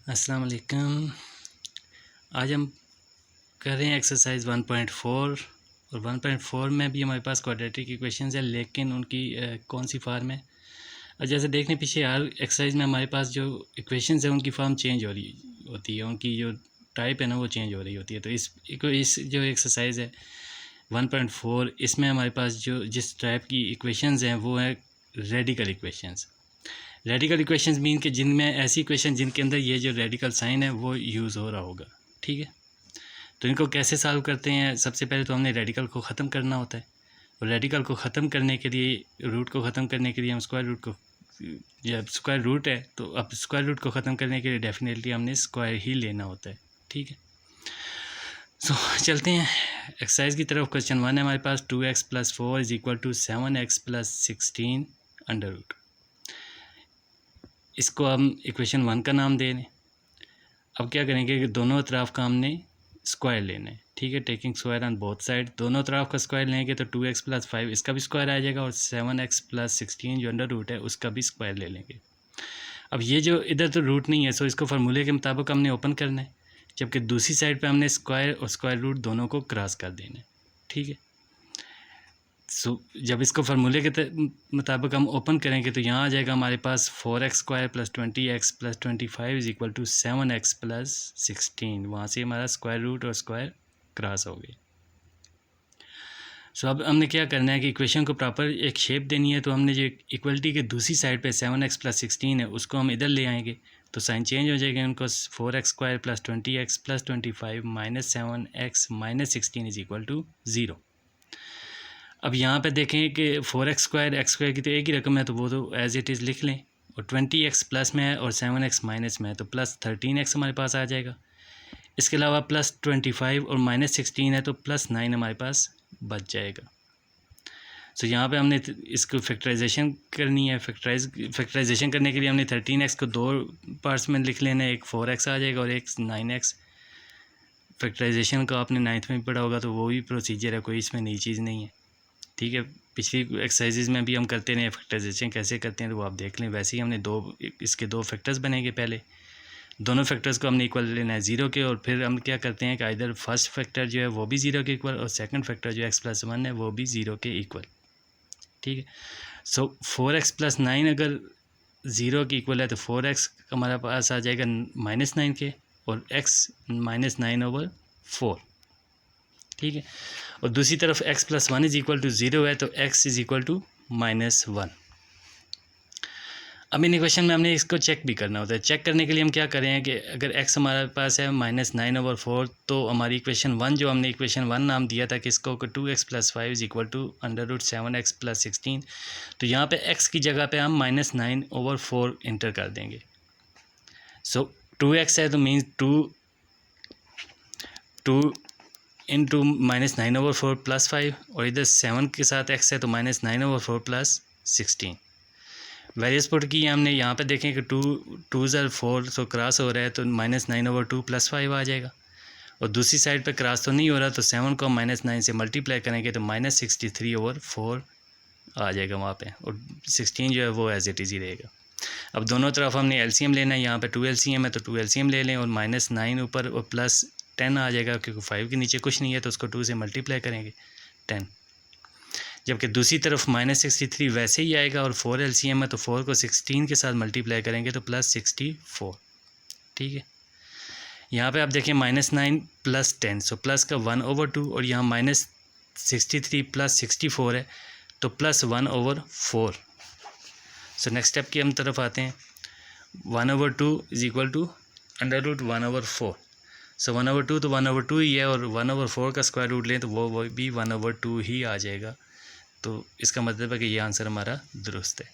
अस्सलाम वालेकुम। आज हम कर रहे हैं एक्सरसाइज 1.4 और 1.4 में भी हमारे पास क्वाड्रेटिक इक्वेशंस है, लेकिन उनकी कौन सी फार्म है। और जैसे देखने पीछे हर एक्सरसाइज में हमारे पास जो इक्वेशंस है उनकी फार्म चेंज हो रही होती है, उनकी जो टाइप है ना वो चेंज हो रही होती है। तो इस जो एक्सरसाइज है 1.4, इसमें हमारे पास जो जिस टाइप की इक्वेशंस हैं वो है radical equations. Radical equations mean कि जिनमें ऐसी इक्वेशन जिनके अंदर ये जो रेडिकल साइन है वो यूज़ हो रहा होगा। ठीक है, तो इनको कैसे सॉल्व करते हैं। सबसे पहले तो हमने रेडिकल को ख़त्म करना होता है, और रेडिकल को ख़त्म करने के लिए, रूट को ख़त्म करने के लिए हम स्क्वायर रूट को, जब स्क्वायर रूट है तो अब स्क्वायर रूट को ख़त्म करने के लिए डेफिनेटली हमने स्क्वायर ही लेना होता है। ठीक है, सो चलते हैं एक्सरसाइज की तरफ। क्वेश्चन 1 है हमारे पास 2x + 4 = 7x + 16 अंडर रूट। इसको हम इक्वेशन 1 का नाम दे दें। अब क्या करेंगे कि दोनों तरफ का हमने स्क्वायर लेना है। ठीक है, taking square on both side. दोनों तरफ का स्क्वायर लेंगे तो 2x + 5 इसका भी स्क्वायर आ जाएगा, और 7x + 16 जो अंडर रूट है उसका भी स्क्वायर ले लेंगे। अब ये जो इधर तो रूट नहीं है, सो इसको फार्मूले के मुताबिक हमने ओपन करना है, जबकि दूसरी साइड पे हमने स्क्वायर और स्क्वायर रूट दोनों को क्रॉस कर देना है। ठीक है, सो जब इसको फार्मूले के मुताबिक हम ओपन करेंगे तो यहाँ आ जाएगा हमारे पास 4x² + 20x + 25 = 7x + 16। वहाँ से हमारा स्क्वायर रूट और स्क्वायर क्रॉस हो गए। सो अब हमने क्या करना है कि इक्वेशन को प्रॉपर एक शेप देनी है। तो हमने जो इक्वलिटी के दूसरी साइड पे 7x + 16 है उसको हम इधर ले आएंगे, तो साइन चेंज हो जाएगा। उनको 4x² + 20x + 25 - 7x - 16 = 0। अब यहाँ पे देखें कि 4x² x² की तो एक ही रकम है, तो वो तो एज इट इज़ लिख लें। और 20x प्लस में है और 7x माइनस में है, तो +13x हमारे पास आ जाएगा। इसके अलावा +25 और -16 है, तो +9 हमारे पास बच जाएगा। सो यहाँ पे हमने इसको फैक्टराइजेशन करनी है। फैक्टराइजेशन करने के लिए हमने 13x को दो पार्ट्स में लिख लेना है, एक 4x आ जाएगा और एक 9x। फैक्टराइजेशन का आपने 9th में भी पढ़ा होगा, तो वो भी प्रोसीजर है, कोई इसमें नई चीज़ नहीं है। ठीक है, पिछली एक्सरसाइजेज में भी हम करते रहे फैक्टराइजेशन कैसे करते हैं, तो वो आप देख लें। वैसे ही हमने इसके दो फैक्टर्स बनेंगे। पहले दोनों फैक्टर्स को हमने इक्वल लेना है 0 के, और फिर हम क्या करते हैं कि इधर फर्स्ट फैक्टर जो है वो भी 0 के इक्वल, और सेकंड फैक्टर जो x + 1 है वो भी 0 के इक्वल। ठीक है, सो 4x + 9 अगर 0 के इक्वल है तो 4x हमारे पास आ जाएगा -9 के, और x -9/4। ठीक है, और दूसरी तरफ x + 1 = 0 है, तो x = -1। अब इन इक्वेशन में हमने इसको चेक भी करना होता है। चेक करने के लिए हम क्या करें कि अगर x हमारे पास है -9/4, तो हमारी इक्वेशन 1 जो हमने इक्वेशन 1 नाम दिया था कि इसको 2x + 5 = √7x + 16, तो यहाँ पे x की जगह पे हम -9/4 इंटर कर देंगे। सो 2x है तो मीन्स 2 इंटू -9/4 + 5, और इधर 7 के साथ x है तो -9/4 + 16। वेरियस पुट की हमने यहाँ पे देखें कि 2 ज़र 4 तो क्रॉस हो रहा है, तो -9/2 + 5 आ जाएगा। और दूसरी साइड पे क्रॉस तो नहीं हो रहा, तो 7 को -9 से मल्टीप्लाई करेंगे तो -63/4 आ जाएगा वहाँ पे, और 16 जो है वो एज इट इज़ ही रहेगा। अब दोनों तरफ हमने एलसीएम लेना है। यहाँ पे 2 LCM है तो 2 LCM ले लें, और -9 ऊपर और +10 आ जाएगा, क्योंकि 5 के नीचे कुछ नहीं है तो उसको 2 से मल्टीप्लाई करेंगे 10। जबकि दूसरी तरफ -63 वैसे ही आएगा, और 4 LCM है तो 4 को 16 के साथ मल्टीप्लाई करेंगे तो +64। ठीक है, यहाँ पे आप देखें -9 + 10, सो प्लस का 1/2, और यहाँ -63 + 64 है तो +1/4। सो नेक्स्ट स्टेप की हम तरफ आते हैं। 1/2 = √1/4। सो 1/2 तो 1/2 ही है, और 1/4 का स्क्वायर रूट लें तो वो भी 1/2 ही आ जाएगा। तो इसका मतलब है कि ये आंसर हमारा दुरुस्त है।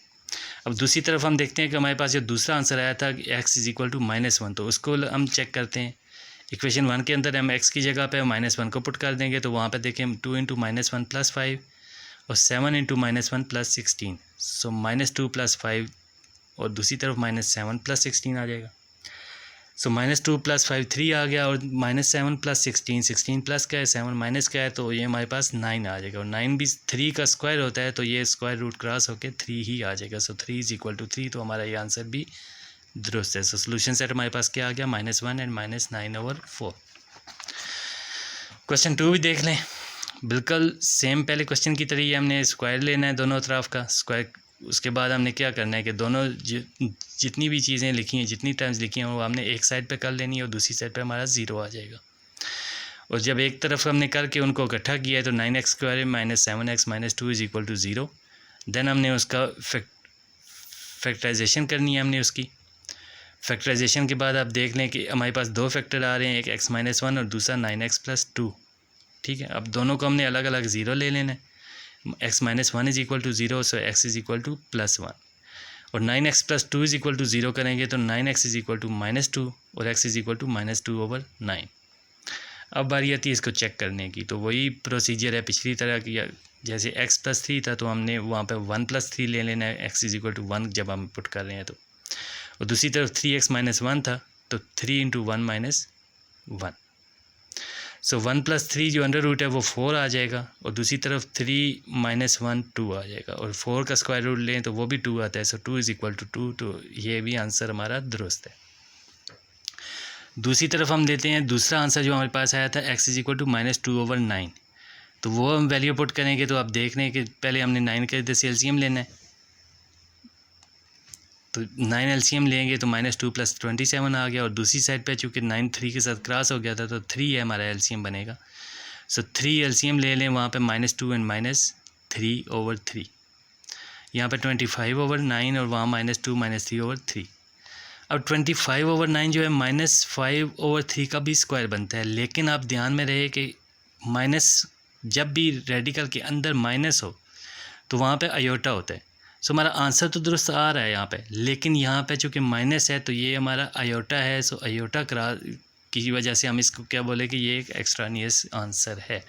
अब दूसरी तरफ हम देखते हैं कि हमारे पास जो दूसरा आंसर आया था x = -1, तो उसको हम चेक करते हैं। इक्वेशन 1 के अंदर हम x की जगह पे -1 को पुट कर देंगे, तो वहाँ पे देखें 2 × -1 + 5 और 7 × -1 + 16, सो -2 + 5, और दूसरी तरफ -7 + 16 आ जाएगा। सो -2 + 5 3 आ गया, और -7 + 16 16 प्लस का है 7 माइनस का है, तो ये हमारे पास 9 आ जाएगा। और 9 भी 3 का स्क्वायर होता है, तो ये स्क्वायर रूट क्रॉस होकर 3 ही आ जाएगा। सो 3 = 3, तो हमारा ये आंसर भी दुरुस्त है। सो सोल्यूशन सेट हमारे पास क्या आ गया, -1 एंड -9/4। क्वेश्चन 2 भी देख लें, बिल्कुल सेम पहले क्वेश्चन की तरह ही हमने स्क्वायर लेना है दोनों तरफ का स्क्वायर। उसके बाद हमने क्या करना है कि दोनों जितनी भी चीज़ें लिखी हैं, जितनी टर्म्स लिखी हैं, वो हमने एक साइड पे कर लेनी है और दूसरी साइड पे हमारा 0 आ जाएगा। और जब एक तरफ हमने करके उनको इकट्ठा किया है तो 9x² -7x -2 = 0। देन हमने उसका फैक्टराइजेशन करनी है हमने उसकी। फैक्टराइजेशन के बाद आप देख लें कि हमारे पास दो फैक्टर आ रहे हैं, एक x-1 और दूसरा 9x+2। ठीक है, अब दोनों को हमने अलग अलग 0 ले लेना है। x-1 = 0, सो x +1 और 9x+2 = 0 करेंगे तो 9x = -2 और x -2/9। अब बारी आती है इसको चेक करने की, तो वही प्रोसीजर है पिछली तरह की। जैसे x +3 था तो हमने वहाँ पे 1 + 3 ले लेना है, x = 1 जब हम पुट कर रहे हैं तो। और दूसरी तरफ 3x - 1 था तो 3 × 1 - 1। सो 1 + 3 जो अंडर रूट है वो 4 आ जाएगा और दूसरी तरफ 3 - 1 2 आ जाएगा और 4 का स्क्वायर रूट लें तो वो भी 2 आता है। सो 2 = 2, तो ये भी आंसर हमारा दुरुस्त है। दूसरी तरफ हम देते हैं दूसरा आंसर जो हमारे पास आया था, x = -2/9। तो वो हम वैल्यू पुट करेंगे तो आप देख रहे हैं कि पहले हमने 9 का इधर से एलसीएम लेना है, तो 9 एलसीएम लेंगे तो -2 + 27 आ गया और दूसरी साइड पे चूँकि 9 3 के साथ क्रॉस हो गया था तो 3 है हमारा एलसीएम बनेगा। सो 3 एलसीएम ले लें वहाँ पे -2 एंड -3/3। यहाँ पे 25/9 और वहाँ -2 -3/3। अब 25/9 जो है -5/3 का भी स्क्वायर बनता है, लेकिन आप ध्यान में रहे कि माइनस जब भी रेडिकल के अंदर माइनस हो तो वहाँ पे आयोटा होता है। सो हमारा आंसर तो दुरुस्त आ रहा है यहाँ पे, लेकिन यहाँ पे चूँकि माइनस है तो ये हमारा आयोटा है। सो आयोटा की वजह से हम इसको क्या बोले कि ये एक एक्स्ट्रानियस आंसर है।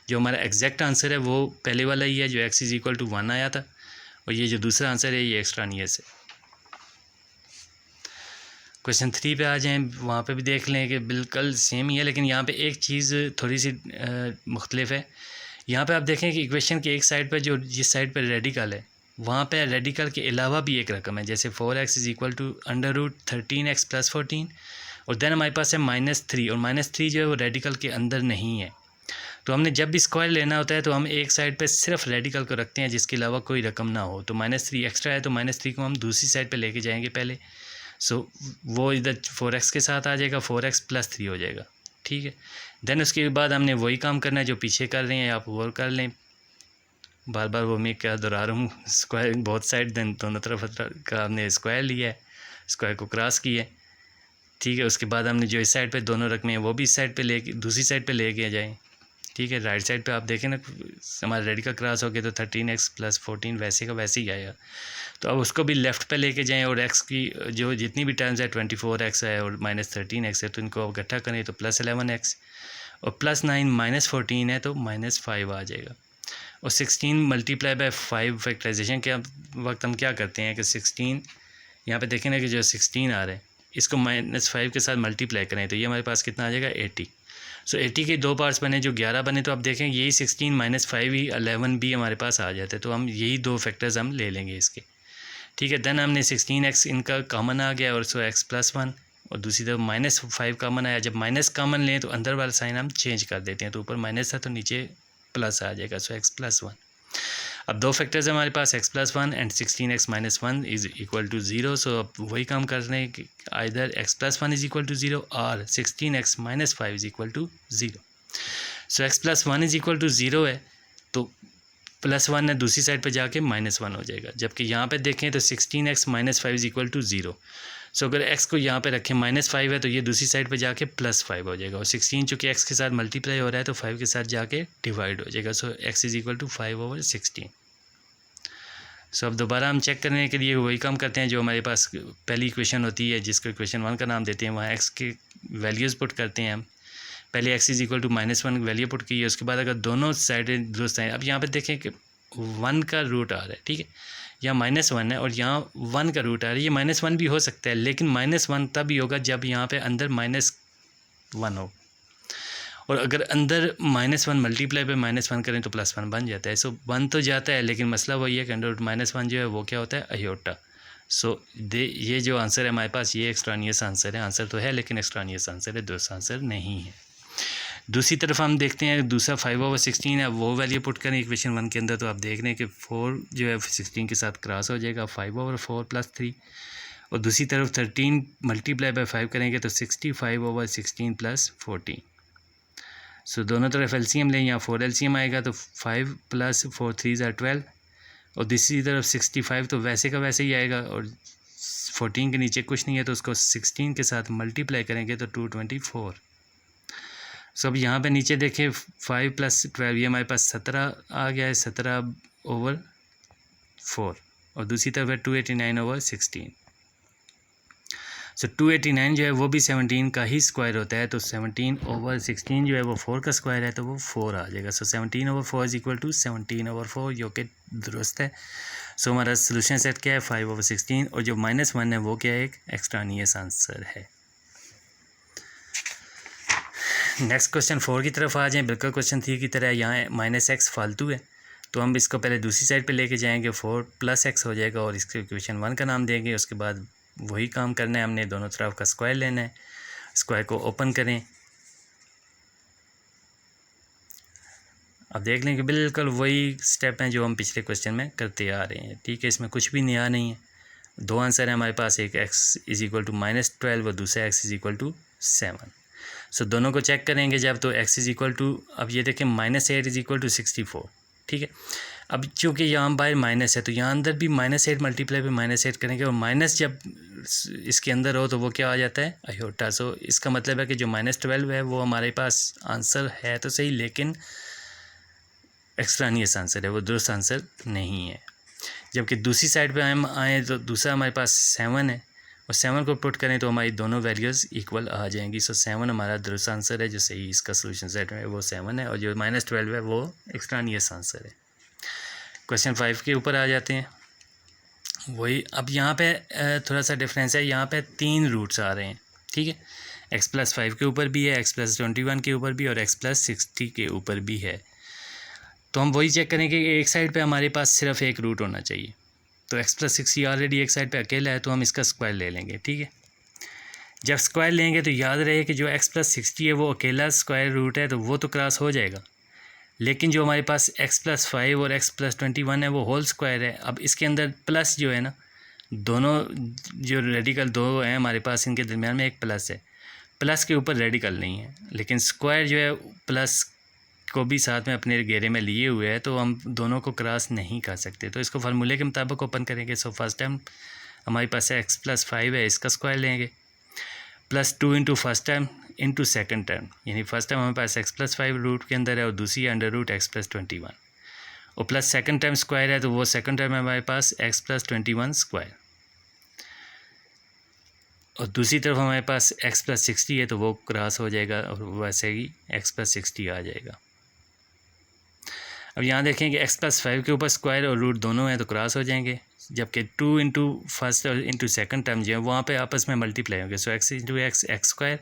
जो हमारा एग्जैक्ट आंसर है वो पहले वाला ही है जो x = 1 आया था, और ये जो दूसरा आंसर है ये एक्स्ट्रानियस है। क्वेश्चन 3 पे आ जाएं, वहाँ पे भी देख लें कि बिल्कुल सेम ही है, लेकिन यहाँ पे एक चीज़ थोड़ी सी मुख्तलिफ है। यहाँ पे आप देखें कि इक्वेशन के एक साइड पर जो जिस साइड पर रेडिकल है वहाँ पे रेडिकल के अलावा भी एक रकम है, जैसे 4x = √13x + 14 और देन हमारे पास है -3 और -3 जो है वो रेडिकल के अंदर नहीं है। तो हमने जब भी स्क्वायर लेना होता है तो हम एक साइड पे सिर्फ रेडिकल को रखते हैं जिसके अलावा कोई रकम ना हो। तो -3 एक्स्ट्रा है तो -3 को हम दूसरी साइड पे लेके जाएंगे पहले। सो वो इधर 4x के साथ आ जाएगा, 4x + 3 हो जाएगा। ठीक है, देन उसके बाद हमने वही काम करना है जो पीछे कर रहे हैं, आप और कर लें। बार बार वो मैं क्या दोहरा रहा हूँ, स्क्वायर बहुत साइड देन दोनों तरफ का हमने स्क्वायर लिया है, स्क्वायर को क्रॉस किया है। ठीक है, उसके बाद हमने जो इस साइड पे दोनों रकमें हैं वो भी इस साइड पे लेके दूसरी साइड पे लेके जाएँ। ठीक है, राइट साइड पे आप देखें ना हमारा रेडिकल क्रॉस हो गया तो 13x + 14 वैसे का वैसे ही आएगा। तो अब उसको भी लेफ़्ट पे लेके जाएं और x की जो जितनी भी टर्म्स है 24x है और -13x है तो इनको इकट्ठा करें तो +11x और +9 -14 है तो -5 आ जाएगा। और 16 × 5 फैक्टराइजेशन के वक्त हम क्या करते हैं कि 16 यहाँ पे देखें ना कि जो 16 आ रहा है इसको -5 के साथ मल्टीप्लाई करें तो ये हमारे पास कितना आ जाएगा 80। सो 80 के दो पार्ट्स बने जो 11 बने, तो आप देखें यही 16 -5 ही 11 भी हमारे पास आ जाते हैं। तो हम यही दो फैक्टर्स हम ले लेंगे इसके। ठीक है, देन हमने 16x इनका कॉमन आ गया और सो x +1 और दूसरी तरफ -5 कॉमन आया। जब माइनस कॉमन लें तो अंदर वाला साइन हम चेंज कर देते हैं, तो ऊपर माइनस था तो नीचे प्लस आ जाएगा, सो x +1। अब दो फैक्टर्स हमारे पास x +1 एंड 16x - 1 = 0। सो अब वही काम कर रहे हैं कि आइदर x +1 = 0 और 16x - 5 = 0। सो x +1 = 0 है तो +1 है दूसरी साइड पे जाके -1 हो जाएगा। जबकि यहाँ पे देखें तो 16x - 5 = 0। सो अगर x को यहाँ पे रखें -5 है तो ये दूसरी साइड पे जाके +5 हो जाएगा और 16 चूँकि x के साथ मल्टीप्लाई हो रहा है तो 5 के साथ जाके डिवाइड हो जाएगा। सो x = 5/16। सो अब दोबारा हम चेक करने के लिए वही काम करते हैं जो हमारे पास पहली इक्वेशन होती है जिसको इक्वेशन 1 का नाम देते हैं। वहाँ x के वैल्यूज़ पुट करते हैं हम। पहले x = -1 वैल्यू पुट की है, उसके बाद अगर दोनों साइडें दुरुस्त हैं। अब यहाँ पे देखें कि 1 का रूट आ रहा है, ठीक है, यहाँ -1 है और यहाँ 1 का रूट आ रहा है। ये -1 भी हो सकता है, लेकिन -1 तभी होगा जब यहाँ पे अंदर -1 हो, और अगर अंदर -1 मल्टीप्लाई पे -1 करें तो +1 बन जाता है। सो 1 तो जाता है, लेकिन मसला वही है कि अंडर रूट -1 जो है वो क्या होता है, अयोटा। सो ये जो आंसर है हमारे पास ये एक्सट्रानियस आंसर है, आंसर तो है लेकिन एक्सट्रानियस आंसर है, दूसरा आंसर नहीं है। दूसरी तरफ हम देखते हैं दूसरा 5/16 है, वो वैल्यू पुट करें इक्वेशन 1 के अंदर, तो आप देख रहे हैं कि 4 जो है 16 के साथ क्रॉस हो जाएगा, 5/4 + 3, और दूसरी तरफ 13 × 5 करेंगे तो 65/16 + 14। सो दोनों तरफ एलसीएम लें, यहाँ 4 एलसीएम आएगा तो 5 + 4 3 = 12, और दूसरी तरफ 65 तो वैसे का वैसे ही आएगा, और 14 के नीचे कुछ नहीं है तो उसको 16 के साथ मल्टीप्लाई करेंगे तो 224। सो अब यहाँ पे नीचे देखें 5 + 12 ये हमारे पास 17 आ गया है, 17/4, और दूसरी तरफ है 289/16। सो 289 जो है वो भी 17 का ही स्क्वायर होता है, तो 17/16 जो है वो 4 का स्क्वायर है, तो वो 4 आ जाएगा। सो 17/4 = 17/4, जो कि दुरुस्त है। सो हमारा सोल्यूशन सेट क्या है 5/16, और जो -1 है वो क्या है, एक एक्सट्रानियस आंसर है। नेक्स्ट क्वेश्चन 4 की तरफ आ जाएं। बिल्कुल क्वेश्चन 3 की तरह यहाँ -x फालतू है, तो हम इसको पहले दूसरी साइड पे लेके जाएंगे, 4 + x हो जाएगा, और इसके इक्वेशन 1 का नाम देंगे। उसके बाद वही काम करना है, हमने दोनों तरफ का स्क्वायर लेना है। स्क्वायर को ओपन करें, अब देख लें कि बिल्कुल वही स्टेप हैं जो हम पिछले क्वेश्चन में करते आ रहे हैं। ठीक है, इसमें कुछ भी नया नहीं है। दो आंसर है हमारे पास, एक x = -12 और दूसरा x = 7। सो दोनों को चेक करेंगे जब, तो x = अब ये देखें -8 = 64। ठीक है, अब चूँकि यहाँ बाहर माइनस है तो यहाँ अंदर भी -8 मल्टीप्लाई पे -8 करेंगे, और माइनस जब इसके अंदर हो तो वो क्या आ जाता है, अयोटा। सो इसका मतलब है कि जो -12 है वो हमारे पास आंसर है तो सही, लेकिन एक्सट्रानियस आंसर है, वो दुरुस्त आंसर नहीं है। जबकि दूसरी साइड पे हम आए तो दूसरा हमारे पास 7 है, और 7 को पुट करें तो हमारी दोनों वैल्यूज़ इक्वल आ जाएंगी। सो 7 हमारा दुरुस्त आंसर है, जो सही इसका सोल्यूशन सेट है वो 7 है, और जो -12 है वो एक्सट्रानियस आंसर है। क्वेश्चन 5 के ऊपर आ जाते हैं। वही अब यहाँ पे थोड़ा सा डिफरेंस है, यहाँ पे 3 रूट्स आ रहे हैं। ठीक है, x + 5 के ऊपर भी है, x + 21 के ऊपर भी, और x + 60 के ऊपर भी है। तो हम वही चेक करेंगे कि एक साइड पे हमारे पास सिर्फ एक रूट होना चाहिए। तो x + 60 ऑलरेडी एक साइड पे अकेला है, तो हम इसका स्क्वायर ले लेंगे। ठीक है, जब स्क्वायर लेंगे तो याद रहे कि जो x + 60 है वो अकेला स्क्वायर रूट है, तो वो तो क्रॉस हो जाएगा, लेकिन जो हमारे पास x + 5 और x + 21 है वो होल स्क्वायर है। अब इसके अंदर प्लस जो है ना, दोनों जो रेडिकल दो हैं हमारे पास, इनके दरमियान में एक प्लस है, प्लस के ऊपर रेडिकल नहीं है, लेकिन स्क्वायर जो है प्लस को भी साथ में अपने घेरे में लिए हुए है, तो हम दोनों को क्रॉस नहीं कर सकते। तो इसको फार्मूले के मुताबिक ओपन करेंगे। सो फर्स्ट टाइम हमारे पास x + 5 है, इसका स्क्वायर लेंगे, +2 × फर्स्ट टाइम × सेकंड टर्म, यानी फर्स्ट टाइम हमारे पास x + 5 रूट के अंदर है, और दूसरी √x + 21, और प्लस सेकंड टाइम स्क्वायर है, तो वो सेकंड टाइम हमारे पास x + 21 स्क्वायर, और दूसरी तरफ हमारे पास x + 60 है, तो वो क्रॉस हो जाएगा, और वैसे ही x + 60 आ जाएगा। अब यहाँ देखें कि x + 5 के ऊपर स्क्वायर और रूट दोनों हैं तो क्रॉस हो जाएंगे, जबकि 2 × फर्स्ट और × सेकंड टर्म जो है वहाँ पे आपस में मल्टीप्लाई होंगे। सो x × x x²,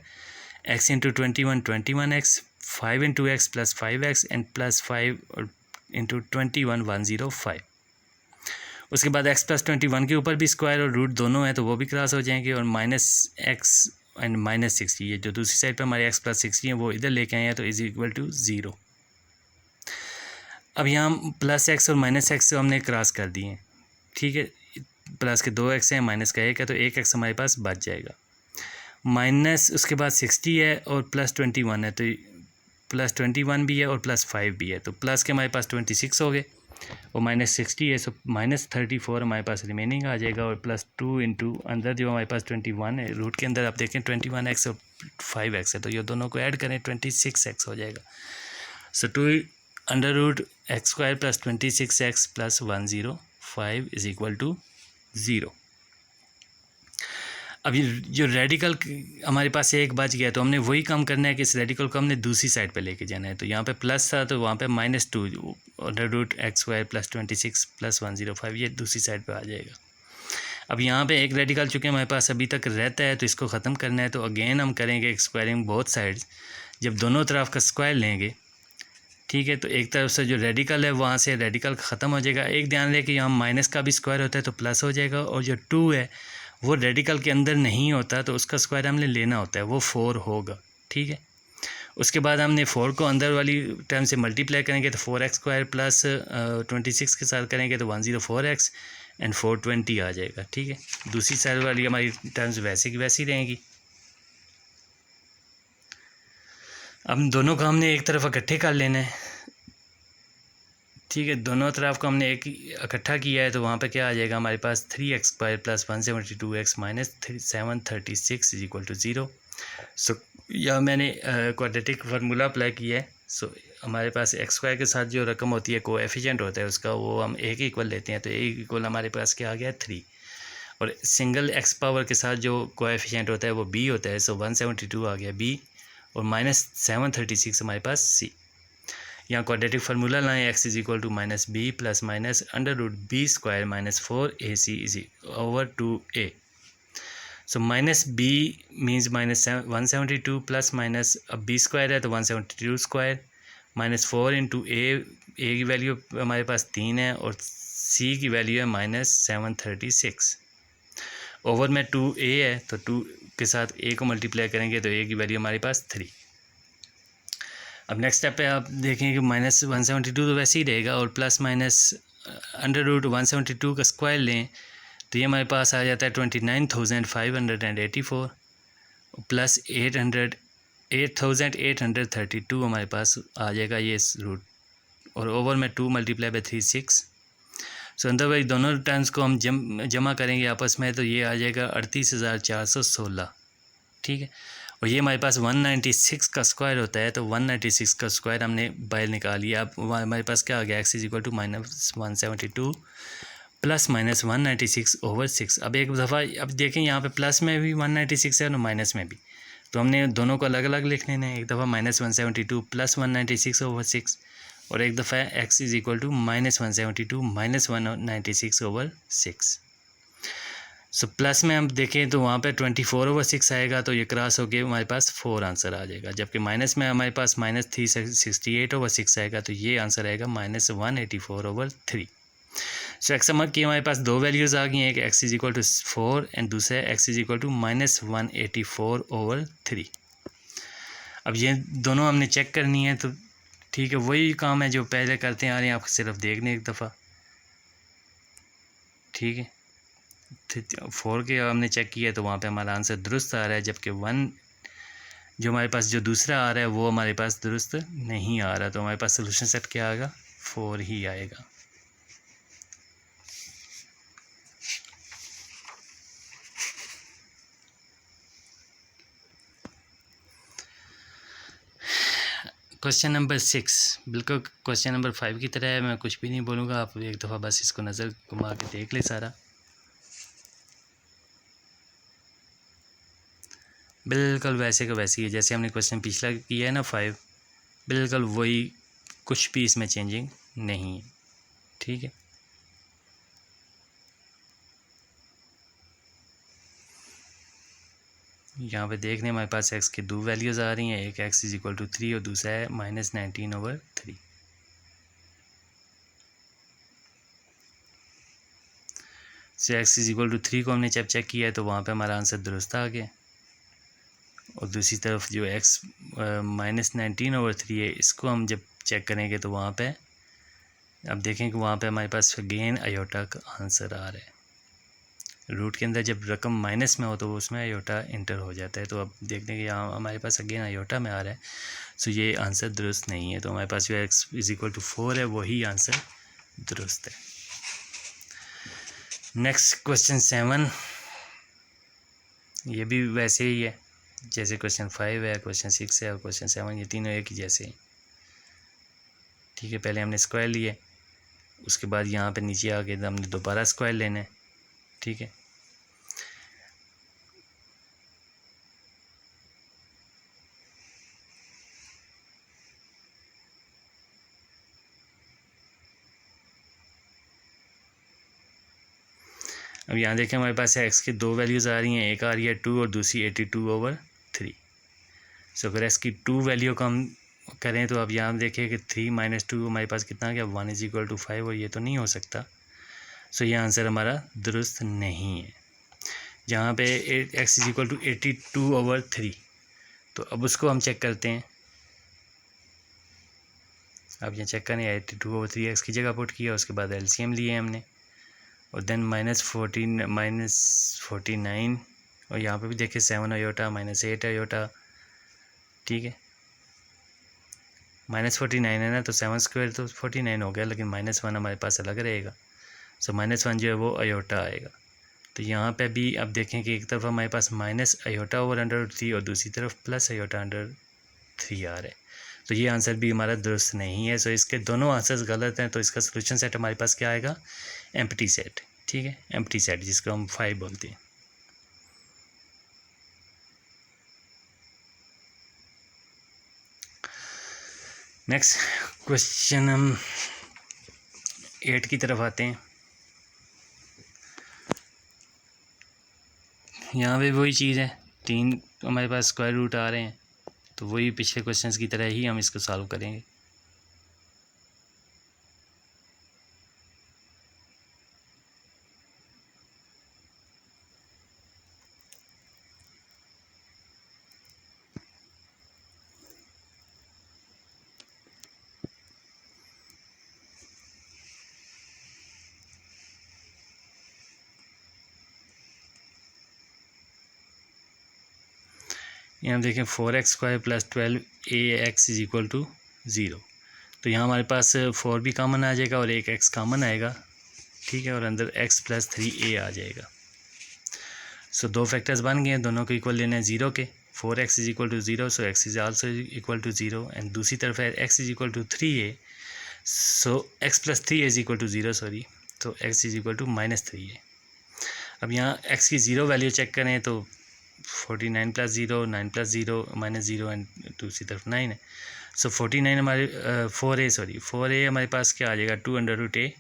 x × 21 21x, 5 × x + 5x, and +5 × 21 105। उसके बाद x + 21 के ऊपर भी स्क्वायर और रूट दोनों हैं तो वो भी क्रॉस हो जाएंगे, और -x एंड -60, ये जो दूसरी साइड पर हमारे x + 60 है वो इधर लेके आए हैं, तो = 0। अब यहाँ +x और -x हमने क्रॉस कर दिए हैं। ठीक है, प्लस के 2x हैं, माइनस का 1 है, तो 1x हमारे पास बच जाएगा। माइनस उसके बाद 60 है और +21 है, तो +21 भी है और +5 भी है, तो प्लस के हमारे पास 26 हो गए, और -60 है, सो -34 हमारे पास रिमेनिंग आ जाएगा, और +2 × अंदर जो हमारे पास 21 है रूट के अंदर, आप देखें 21x और 5x है, तो ये दोनों को ऐड करें 26x हो जाएगा। सो 2 √x² + 26x + 105 = 0। अब ये जो रेडिकल हमारे पास एक बच गया, तो हमने वही काम करना है कि इस रेडिकल को हमने दूसरी साइड पे लेके जाना है। तो यहाँ पे प्लस था तो वहाँ पे -2 √x² + 26 + 105 ये दूसरी साइड पे आ जाएगा। अब यहाँ पे एक रेडिकल चूँकि हमारे पास अभी तक रहता है तो इसको ख़त्म करना है, तो अगेन हम करेंगे स्क्वायरिंग बोथ साइड्स। जब दोनों तरफ का स्क्वायर लेंगे, ठीक है। तो एक तरफ से जो रेडिकल है वहाँ से रेडिकल ख़त्म हो जाएगा। एक ध्यान रहे कि यहाँ माइनस का भी स्क्वायर होता है तो प्लस हो जाएगा, और जो 2 है वो रेडिकल के अंदर नहीं होता तो उसका स्क्वायर हमने लेना होता है, वो 4 होगा। ठीक है। उसके बाद हमने 4 को अंदर वाली टर्म से मल्टीप्लाई करेंगे तो 4x² प्लस 26 के साथ करेंगे तो 104x एंड 420 आ जाएगा। ठीक है। दूसरी साइड वाली हमारी टर्म्स वैसे की वैसी रहेंगी। अब दोनों को हमने एक तरफ इकट्ठे कर लेना है। ठीक है। दोनों तरफ को हमने एक इकट्ठा किया है तो वहाँ पे क्या आ जाएगा हमारे पास 3x² plus 172x minus 736 is equal to 0। So या मैंने क्वाड्रेटिक फार्मूला अप्लाई किया है। सो हमारे पास x² के साथ जो रकम होती है कोएफिशिएंट होता है उसका, वो हम a के इक्वल लेते हैं, तो a इक्वल हमारे पास क्या आ गया 3, और सिंगल x पावर के साथ जो कोएफिशिएंट होता है वो b होता है। सो 172 आ गया b, और माइनस 736 हमारे पास c। यहाँ क्वाड्रेटिक फार्मूला लाएँ, x is equal to minus b plus minus √b² minus 4ac is over 2a। So minus b means minus 172 plus minus, अब b² है तो 172² माइनस 4 इंटू a की वैल्यू हमारे पास 3 है और c की वैल्यू है माइनस 736। ओवर में 2a है तो 2 के साथ a को मल्टीप्लाई करेंगे तो a की वैल्यू हमारे पास 3। अब नेक्स्ट स्टेप पे आप देखें कि माइनस 172 तो वैसे ही रहेगा, और प्लस माइनस √172 का स्क्वायर लें तो ये हमारे पास आ जाता है 29,584 प्लस 8,832 हमारे पास आ जाएगा ये रूट, और ओवर में 2 मल्टीप्लाई बाई 3 6। सो अंदर भाई दोनों टर्म्स को हम जमा करेंगे आपस में तो ये आ जाएगा 38,416। ठीक है। और ये हमारे पास 196 का स्क्वायर होता है, तो 196 का स्क्वायर हमने बाहर निकाल लिया। अब हमारे पास क्या आ गया, x is equal to minus 172 plus minus 196 over 6। अब एक दफ़ा अब देखें यहाँ पे प्लस में भी 196 है और माइनस में भी, तो हमने दोनों को अलग अलग लिख लेना है। एक दफ़ा माइनस 172 प्लस 196 ओवर 6, और एक दफ़ा x is equal to minus 172 minus 196 over 6। So plus में हम देखें तो वहाँ पे 24 ओवर 6 आएगा, तो ये क्रॉस होके हमारे पास 4 आंसर आ जाएगा। जबकि माइनस में हमारे पास माइनस 368 ओवर 6 आएगा, तो ये आंसर आएगा माइनस 184 ओवर 3। सो एक्स समझ की हमारे पास दो वैल्यूज़ आ गई हैं, एक x is equal to 4 and दूसरा x is equal to minus 184 over 3। अब ये दोनों हमने चेक करनी है, तो ठीक है वही काम है जो पहले करते आ रहे हैं, आप सिर्फ देखने एक दफ़ा। ठीक है। 4 के हमने चेक किया तो वहाँ पे हमारा आंसर दुरुस्त आ रहा है, जबकि 1 जो हमारे पास जो दूसरा आ रहा है वो हमारे पास दुरुस्त नहीं आ रहा, तो हमारे पास सोल्यूशन सेट क्या आएगा, 4 ही आएगा। क्वेश्चन नंबर 6 बिल्कुल क्वेश्चन नंबर 5 की तरह है, मैं कुछ भी नहीं बोलूँगा, आप एक दफ़ा बस इसको नज़र घुमा के देख ले सारा। बिल्कुल वैसे का वैसे ही है जैसे हमने क्वेश्चन पिछला किया है ना 5, बिल्कुल वही, कुछ भी इसमें चेंजिंग नहीं है। ठीक है। यहाँ पे देखने हमारे पास x की दो वैल्यूज़ आ रही हैं, एक x इज इक्वल टू 3 और दूसरा है minus 19 over 3। So x is equal to 3 को हमने जब चेक किया है तो वहाँ पे हमारा आंसर दुरुस्त आ गया, और दूसरी तरफ जो x माइनस 19 ओवर 3 है इसको हम जब चेक करेंगे तो वहाँ पे अब देखें कि वहाँ पे हमारे पास अगेन आयोटा का आंसर आ रहा है। रूट के अंदर जब रकम माइनस में हो तो उसमें आयोटा इंटर हो जाता है, तो अब देखने के यहाँ हमारे पास अगेन आयोटा में आ रहा है, सो ये आंसर दुरुस्त नहीं है। तो हमारे पास जो x इज इक्वल टू 4 है वही आंसर दुरुस्त है। नेक्स्ट क्वेश्चन 7, ये भी वैसे ही है जैसे क्वेश्चन 5 है, क्वेश्चन 6 है और क्वेश्चन 7, ये तीनों एक ही जैसे हैं। ठीक है। पहले हमने स्क्वायर लिए, उसके बाद यहाँ पे नीचे आके हमने दोबारा स्क्वायर लेना है। ठीक है। अब यहाँ देखें हमारे पास x की दो वैल्यूज़ आ रही हैं, एक आ रही है 2 और दूसरी 82 ओवर 3। सो अगर x की 2 वैल्यू को हम करें तो अब यहाँ देखिए कि 3 - 2 हमारे पास कितना आ गया 1 = 5 और ये तो नहीं हो सकता। सो ये आंसर हमारा दुरुस्त नहीं है। जहाँ पे x = 82/3, तो अब उसको हम चेक करते हैं। अब ये चेक करें 82/3 x की जगह पुट किया, उसके बाद LCM लिए हमने और देन -49 और यहाँ पे भी देखिए 7 अयोटा -8 अयोटा, ठीक है। -49 है ना, तो 7² तो 49 हो गया, लेकिन -1 हमारे पास अलग रहेगा। सो -1 जो है वो अयोटा आएगा। तो यहाँ पे भी अब देखें कि एक तरफ हमारे पास -अयोटा/√3 और दूसरी तरफ +अयोटा/3 आ रहा है। तो ये आंसर भी हमारा दुरुस्त नहीं है। सो इसके दोनों आंसर्स गलत हैं। तो इसका सोल्यूशन सेट हमारे पास क्या आएगा, एम्प्टी सेट, ठीक है, एम्प्टी सेट जिसको हम 5 बोलते हैं। नेक्स्ट क्वेश्चन हम 8 की तरफ आते हैं। यहाँ पे वही चीज़ है, 3 हमारे पास स्क्वायर रूट आ रहे हैं, तो वही पिछले क्वेश्चंस की तरह ही हम इसको सॉल्व करेंगे। यहाँ देखें 4x² + 12ax = 0। तो यहाँ हमारे पास 4 भी कॉमन आ जाएगा और एक x कॉमन आएगा, ठीक है, और अंदर x + 3a आ जाएगा। सो दो फैक्टर्स बन गए हैं, दोनों को इक्वल लेने हैं 0 के। 4x = 0, so x is also equal to 0, and दूसरी तरफ है x = 3a, so x + 3a = 0, sorry, तो x = -3a। अब यहाँ x की 0 वैल्यू चेक करें तो 49 + 0 9 + 0 -0 एंड दूसरी तरफ 9 है। सो 49 हमारे 4a हमारे पास क्या आ जाएगा 2 √a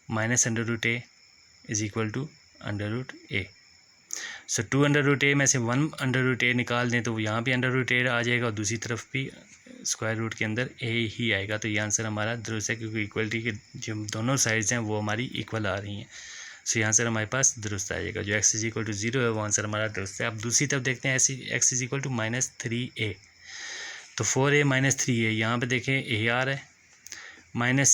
-√a = √a। So 2 √a में से 1 √a निकाल दें तो यहाँ भी √a आ जाएगा और दूसरी तरफ भी स्क्वायर रूट के अंदर a ही आएगा। तो ये आंसर हमारा दुरुस्त है, क्योंकि इक्वलिटी के जो दोनों साइड्स हैं वो हमारी इक्वल आ रही हैं। सो ये आंसर हमारे पास दुरुस्त आ जाएगा। जो x = 0 है वो आंसर हमारा दुरुस्त है। अब दूसरी तरफ देखते हैं, x = -3a, तो 4a -3a, यहाँ पे देखें a आ रहा है, -a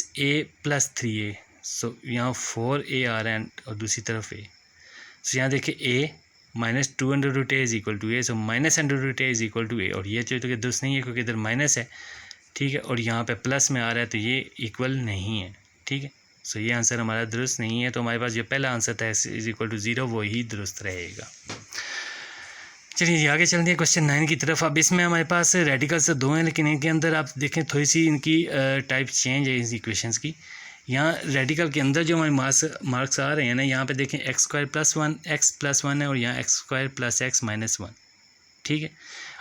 + 3a, सो यहाँ 4a आ रहा है और दूसरी तरफ a। सो यहाँ देखिए a -2 √a = a, so -√a = a, और ये जो तो दुरुस्त नहीं है क्योंकि इधर माइनस है, ठीक है, और यहाँ पे प्लस में आ रहा है, तो ये इक्वल नहीं है, ठीक है। सो ये आंसर हमारा दुरुस्त नहीं है। तो हमारे पास जो पहला आंसर था x = 0 वो ही दुरुस्त रहेगा। चलिए आगे चलते हैं क्वेश्चन 9 की तरफ। अब इसमें हमारे पास रेडिकल्स तो 2 हैं, लेकिन इनके अंदर आप देखें थोड़ी सी इनकी टाइप चेंज है इस इक्वेशंस की। यहाँ रेडिकल के अंदर जो हमारे मार्क्स आ रहे हैं ना, यहाँ पे देखें x² + 1 x + 1 है और यहाँ x² + x - 1, ठीक है।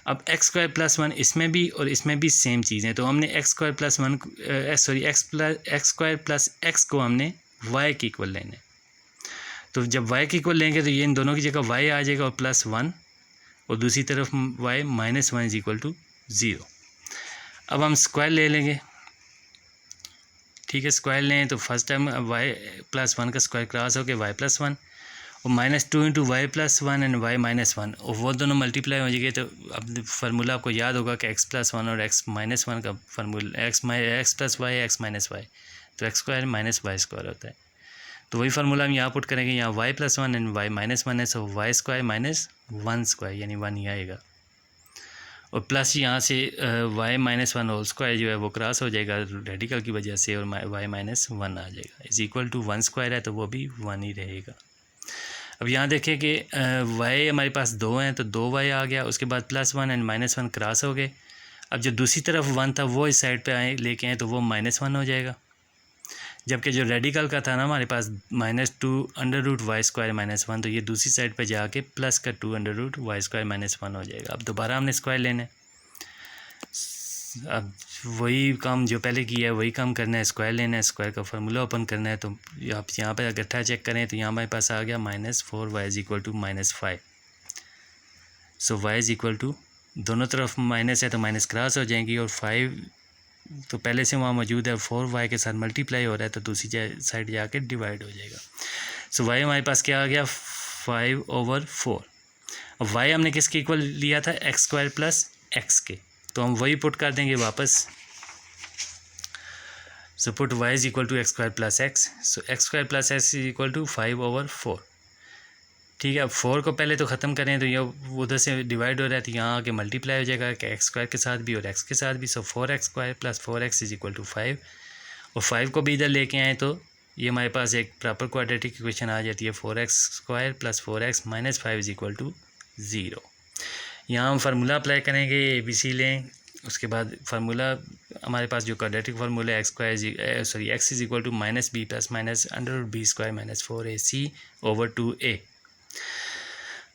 अब x² + 1 इसमें भी और इसमें भी सेम चीज़ है, तो हमने x² + 1 x² + x को हमने y के इक्वल लेना है। तो जब y के इक्वल लेंगे तो ये इन दोनों की जगह y आ जाएगा और +1, और दूसरी तरफ y -1 = 0। अब हम स्क्वायर ले लेंगे, ठीक है। स्क्वायर लें तो फर्स्ट टाइम y + 1 का स्क्वायर क्रॉस होकर y + 1 और -2 × y + 1 एंड y -1, और वो दोनों मल्टीप्लाई हो जाएंगे। तो अब फार्मूला आपको याद होगा कि x + 1 और x - 1 का formula x + y x - y, तो x² - y² होता है। तो वही फार्मूला हम यहाँ पुट करेंगे, यहाँ y + 1 एंड y -1 है, सो y² - 1² यानी 1 ही आएगा, और प्लस यहाँ से y - 1 होल स्क्वायर जो है वो क्रॉस हो जाएगा रेडिकल की वजह से, और y -1 आ जाएगा, = 1² है तो वो भी 1 ही रहेगा। अब यहाँ देखें कि y हमारे पास 2 हैं, तो 2y आ गया, उसके बाद +1 एंड -1 क्रॉस हो गए। अब जो दूसरी तरफ 1 था वो इस साइड पे आए लेके आए, तो वो -1 हो जाएगा, जबकि जो रेडिकल का था ना हमारे पास -2 √y² - 1, तो ये दूसरी साइड पे जाके प्लस का 2 √y² - 1 हो जाएगा। अब दोबारा हमने स्क्वायर लेना है, अब वही काम जो पहले किया है वही काम करना है, स्क्वायर लेना है, स्क्वायर का फार्मूला ओपन करना है। तो आप यहाँ पे इकट्ठा चेक करें तो यहाँ हमारे पास आ गया -4y = -5, सो y = दोनों तरफ माइनस है तो माइनस क्रॉस हो जाएंगी, और 5 तो पहले से वहाँ मौजूद है, 4y के साथ मल्टीप्लाई हो रहा है तो दूसरी साइड जाके डिवाइड हो जाएगा। सो y हमारे पास क्या आ गया 5/4। अब y हमने किसके इक्वल लिया था, x² प्लस x के, तो हम वही पुट कर देंगे वापस। So put y is equal to x² plus x, so x² plus x is equal to 5/4। ठीक है, अब 4 को पहले तो ख़त्म करें तो ये उधर से डिवाइड हो रहा है तो यहाँ आके मल्टीप्लाई हो जाएगा कि x² के साथ भी और x के साथ भी। So 4x² plus 4x is equal to 5, और 5 को भी इधर लेके आए तो ये हमारे पास एक प्रॉपर क्वाड्रेटिक इक्वेशन आ जाती है, 4x² plus 4x minus 5 is equal to 0। यहाँ हम फार्मूला अप्लाई करेंगे, ABC लें, उसके बाद फार्मूला हमारे पास जो क्वाड्रेटिक फार्मूला है x is equal to minus b plus minus under root b² minus 4ac/2a।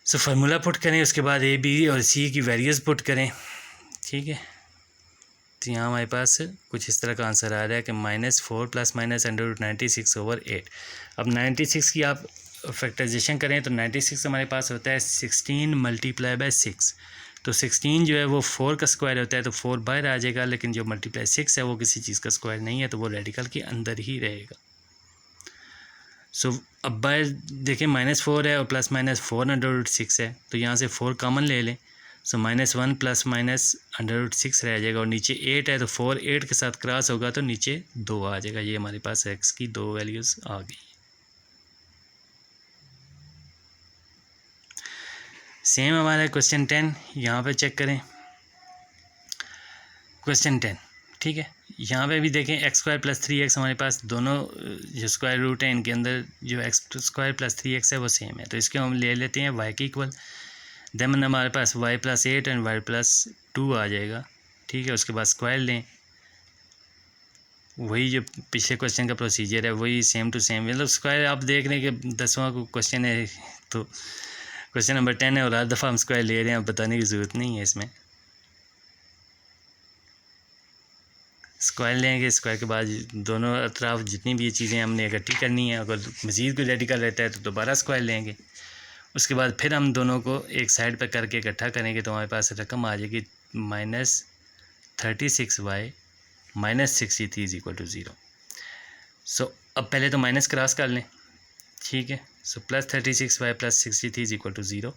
So formula put करें, उसके बाद a b और c की वैल्यूज़ पुट करें। ठीक है, तो यहाँ हमारे पास कुछ इस तरह का आंसर आ रहा है कि -4 प्लस माइनस अंडर रूट 96/8। अब 96 की आप फैक्टराइजेशन करें तो 96 हमारे पास होता है 16 मल्टीप्लाई बाय 6, तो 16 जो है वो 4 का स्क्वायर होता है तो 4 बाहर आ जाएगा, लेकिन जो मल्टीप्लाई 6 है वो किसी चीज़ का स्क्वायर नहीं है तो वो रेडिकल के अंदर ही रहेगा। सो अब बाहर देखें -4 है और प्लस माइनस 4 अंडर रूट 6 है, तो यहाँ से 4 कॉमन ले लें, सो -1 प्लस माइनस अंडर रूट 6 रह जाएगा, और नीचे 8 है तो 4 8 के साथ क्रॉस होगा तो नीचे 2 आ जाएगा। ये हमारे पास x की 2 वैल्यूज़ आ गई। सेम हमारा क्वेश्चन 10 यहाँ पे चेक करें, क्वेश्चन 10। ठीक है, यहाँ पे भी देखें x² प्लस 3x हमारे पास दोनों जो स्क्वायर रूट है इनके अंदर जो x² प्लस 3x है वो सेम है, तो इसके हम ले लेते हैं y के इक्वल। देन हमारे पास y plus 8 and y plus 2 आ जाएगा। ठीक है, उसके बाद स्क्वायर लें, वही जो पिछले क्वेश्चन का प्रोसीजर है वही सेम टू सेम, मतलब स्क्वायर आप देख रहे हैं कि 10वां क्वेश्चन है तो क्वेश्चन नंबर 10 है और हर दफ़ा हम स्क्वायर ले रहे हैं, बताने की ज़रूरत नहीं है इसमें। स्क्वायर लेंगे, स्क्वायर के बाद दोनों अतराफ जितनी भी ये चीज़ें हमने इकट्ठी करनी है, अगर मज़ीद कोई रेडिकल रहता है तो दोबारा स्क्वायर लेंगे, उसके बाद फिर हम दोनों को एक साइड पर करके इकट्ठा करेंगे तो हमारे पास रकम आ जाएगी -36y minus 63 is equal to 0। So अब पहले तो माइनस क्रॉस कर लें। ठीक है, so plus 36y plus 63 is equal to 0।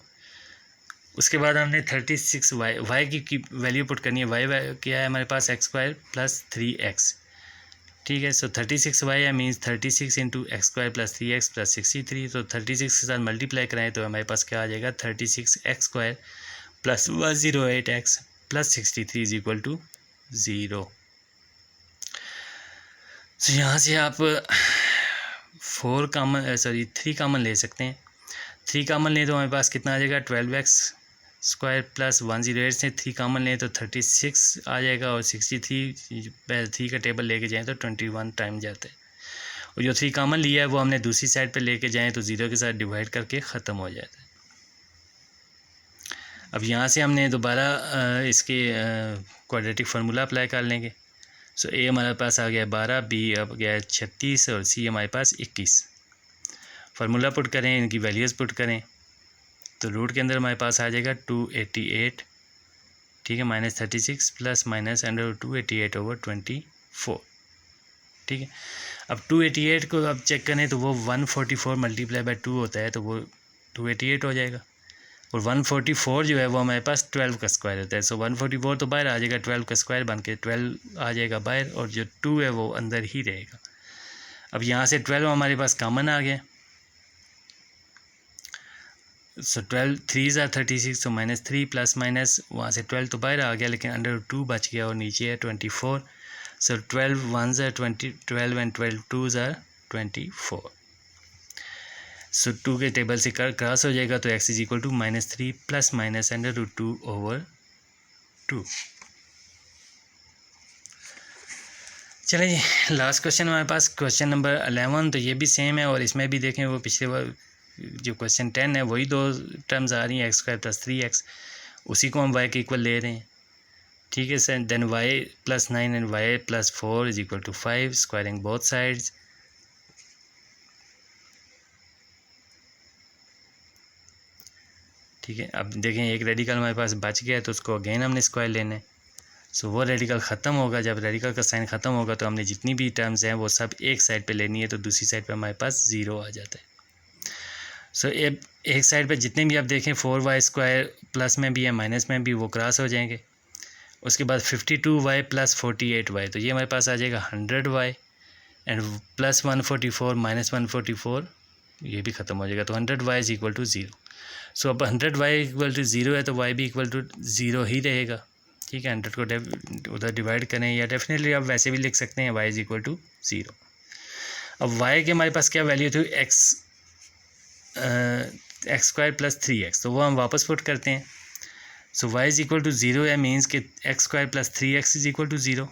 उसके बाद हमने 36y की वैल्यू पुट करनी है। y क्या है हमारे पास x² प्लस 3x। ठीक है, सो 36y है means 36 into x² plus 3x plus 63, तो 36 के साथ मल्टीप्लाई कराएं तो हमारे पास क्या आ जाएगा 36x² plus 108x plus 63 is equal to 0। तो यहाँ से आप 3 कॉमन ले सकते हैं। 3 कॉमन लें तो हमारे पास कितना आ जाएगा 12x² प्लस 108 से 3 कॉमन लें तो 36 आ जाएगा, और 63 3 का टेबल लेके जाएं तो 21 टाइम जाता है, और जो 3 कॉमन लिया है वो हमने दूसरी साइड पे लेके जाएं तो 0 के साथ डिवाइड करके ख़त्म हो जाता है। अब यहाँ से हमने दोबारा इसके क्वाड्रेटिक फार्मूला अप्लाई कर लेंगे। सो ए हमारे पास आ गया 12, बी अब गया 36 और सी हमारे पास 21। फार्मूला पुट करें, इनकी वैल्यूज़ पुट करें तो रूट के अंदर हमारे पास आ जाएगा 288। ठीक है, -36 प्लस माइनस अंडर 288/24। ठीक है, अब 288 को अब चेक करें तो वो 144 मल्टीप्लाई बाय 2 होता है तो वो 288 हो जाएगा, और 144 जो है वो हमारे पास 12 का स्क्वायर होता है। सो 144 तो बाहर आ जाएगा, 12 का स्क्वायर बन के 12 आ जाएगा बाहर, और जो 2 है वो अंदर ही रहेगा। अब यहाँ से 12 हमारे पास कॉमन आ गया, सो 12 3 are 36, तो -3 प्लस माइनस वहाँ से 12 तो बाहर आ गया लेकिन अंडर 2 बच गया, और नीचे है 24। So 12 1s are 20, 12 and 12 2s are 24। So 2 के टेबल से क्रॉस हो जाएगा तो x is equal to -3 plus minus under root 2/2। चलिए जी, लास्ट क्वेश्चन हमारे पास क्वेश्चन नंबर 11, तो ये भी सेम है और इसमें भी देखें वो पिछले बार जो क्वेश्चन 10 है वही 2 टर्म्स आ रही हैं x² प्लस 3x, उसी को हम y के इक्वल ले रहे हैं। ठीक है sir, then y plus 9 and y plus 4 is equal to 5, squaring both sides. ठीक है, अब देखें एक रेडिकल हमारे पास बच गया है तो उसको अगेन हमने स्क्वायर लेना है। सो वो रेडिकल ख़त्म होगा, जब रेडिकल का साइन ख़त्म होगा तो हमने जितनी भी टर्म्स हैं वो सब एक साइड पे लेनी है, तो दूसरी साइड पे हमारे पास 0 आ जाता है। सो एक साइड पे जितने भी आप देखें 4y² प्लस में भी है माइनस में भी, वो क्रॉस हो जाएंगे। उसके बाद 52y + 48y, तो ये हमारे पास आ जाएगा 100y एंड प्लस 144 माइनस 144 ये भी ख़त्म हो जाएगा, तो 100y = 0। सो अब 100y = 0 है तो y भी = 0 ही रहेगा। ठीक है, 100 को उधर डिवाइड करें या डेफिनेटली आप वैसे भी लिख सकते हैं y = 0। अब y के हमारे पास क्या वैल्यू थी, x² + 3x, तो वो हम वापस पुट करते हैं। सो y = 0 है, मीन्स कि x² + 3x = 0,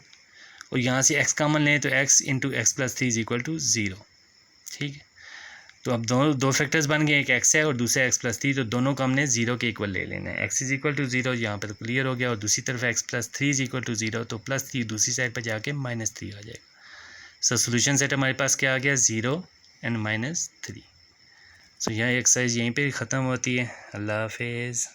और यहाँ से x कॉमन लें तो x × x + 3 = 0। ठीक है, तो अब दो फैक्टर्स बन गए, एक x है और दूसरा x + 3, तो दोनों को हमने 0 के इक्वल ले लेना है। x = 0 यहाँ पर तो क्लियर हो गया, और दूसरी तरफ x + 3 = 0, तो +3 दूसरी साइड पर जाके -3 आ जाएगा। सो सोल्यूशन सेट हमारे पास क्या आ गया, 0 और -3। सो यह एक्सरसाइज यहीं पे ख़त्म होती है। अल्लाह हाफिज़।